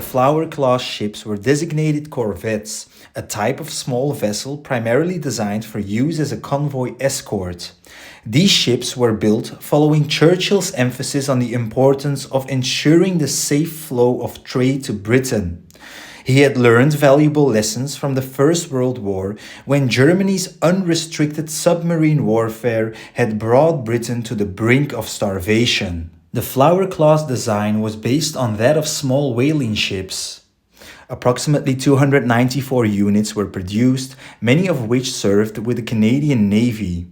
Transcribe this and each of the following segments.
Flower-class ships were designated corvettes, a type of small vessel primarily designed for use as a convoy escort. These ships were built following Churchill's emphasis on the importance of ensuring the safe flow of trade to Britain. He had learned valuable lessons from the First World War when Germany's unrestricted submarine warfare had brought Britain to the brink of starvation. The Flower-class design was based on that of small whaling ships. Approximately 294 units were produced, many of which served with the Canadian Navy.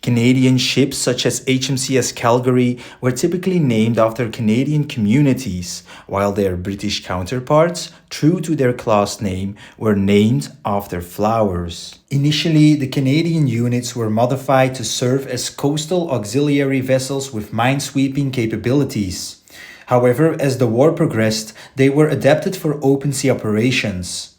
Canadian ships such as HMCS Calgary were typically named after Canadian communities, while their British counterparts, true to their class name, were named after flowers. Initially, the Canadian units were modified to serve as coastal auxiliary vessels with minesweeping capabilities. However, as the war progressed, they were adapted for open sea operations.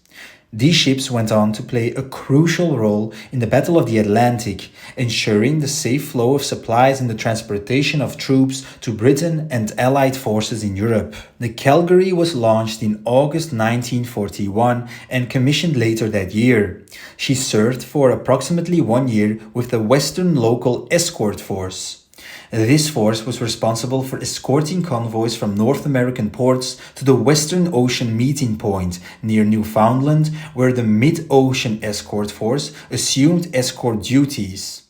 These ships went on to play a crucial role in the Battle of the Atlantic, ensuring the safe flow of supplies and the transportation of troops to Britain and Allied forces in Europe. The Calgary was launched in August 1941 and commissioned later that year. She served for approximately 1 year with the Western Local Escort Force. This force was responsible for escorting convoys from North American ports to the Western Ocean meeting point near Newfoundland, where the Mid-Ocean Escort Force assumed escort duties.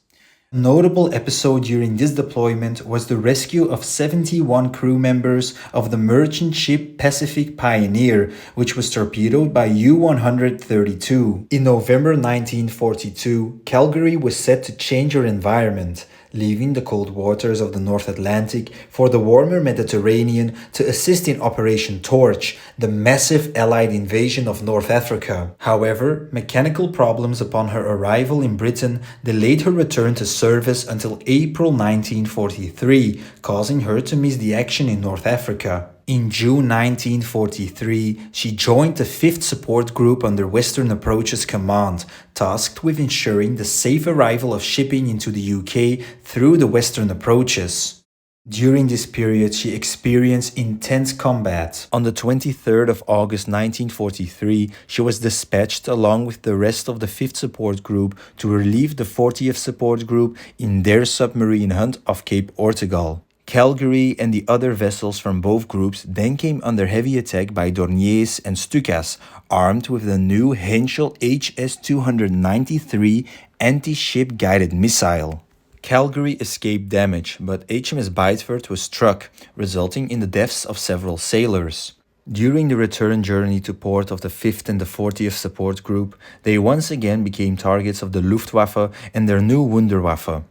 A notable episode during this deployment was the rescue of 71 crew members of the merchant ship Pacific Pioneer, which was torpedoed by U-132. In November 1942, Calgary was set to change her environment, leaving the cold waters of the North Atlantic for the warmer Mediterranean to assist in Operation Torch, the massive Allied invasion of North Africa. However, mechanical problems upon her arrival in Britain delayed her return to service until April 1943, causing her to miss the action in North Africa. In June 1943, she joined the 5th Support Group under Western Approaches Command, tasked with ensuring the safe arrival of shipping into the UK through the Western Approaches. During this period, she experienced intense combat. On the 23rd of August 1943, she was dispatched along with the rest of the 5th Support Group to relieve the 40th Support Group in their submarine hunt off Cape Ortegal. Calgary and the other vessels from both groups then came under heavy attack by Dorniers and Stukas, armed with the new Henschel HS-293 anti-ship guided missile. Calgary escaped damage, but HMS Bideford was struck, resulting in the deaths of several sailors. During the return journey to port of the 5th and the 40th Support Group, they once again became targets of the Luftwaffe and their new Wunderwaffe.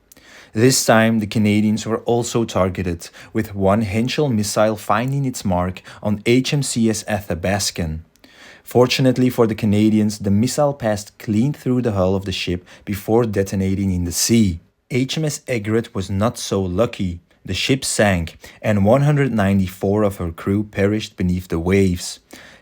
This time, the Canadians were also targeted, with one Henschel missile finding its mark on HMCS Athabascan. Fortunately for the Canadians, the missile passed clean through the hull of the ship before detonating in the sea. HMS Egret was not so lucky. The ship sank, and 194 of her crew perished beneath the waves.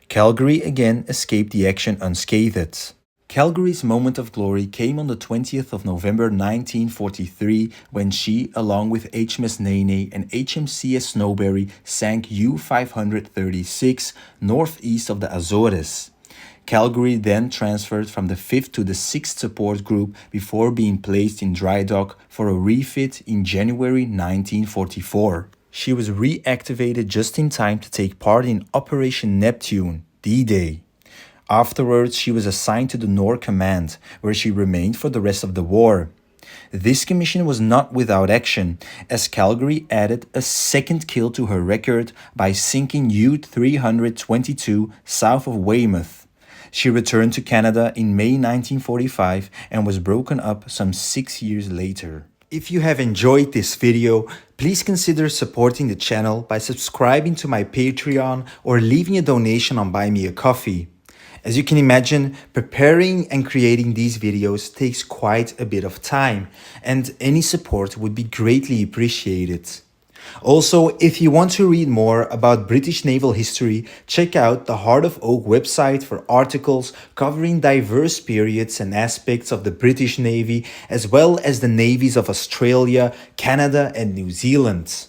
Calgary again escaped the action unscathed. Calgary's moment of glory came on the 20th of November 1943 when she, along with HMS Nene and HMCS Snowberry, sank U-536 northeast of the Azores. Calgary then transferred from the 5th to the 6th Support Group before being placed in dry dock for a refit in January 1944. She was reactivated just in time to take part in Operation Neptune, D-Day. Afterwards, she was assigned to the Nore Command, where she remained for the rest of the war. This commission was not without action, as Calgary added a second kill to her record by sinking U-322 south of Weymouth. She returned to Canada in May 1945 and was broken up some 6 years later. If you have enjoyed this video, please consider supporting the channel by subscribing to my Patreon or leaving a donation on Buy Me a Coffee. As you can imagine, preparing and creating these videos takes quite a bit of time, and any support would be greatly appreciated. Also, if you want to read more about British naval history, check out the Heart of Oak website for articles covering diverse periods and aspects of the British Navy, as well as the navies of Australia, Canada, and New Zealand.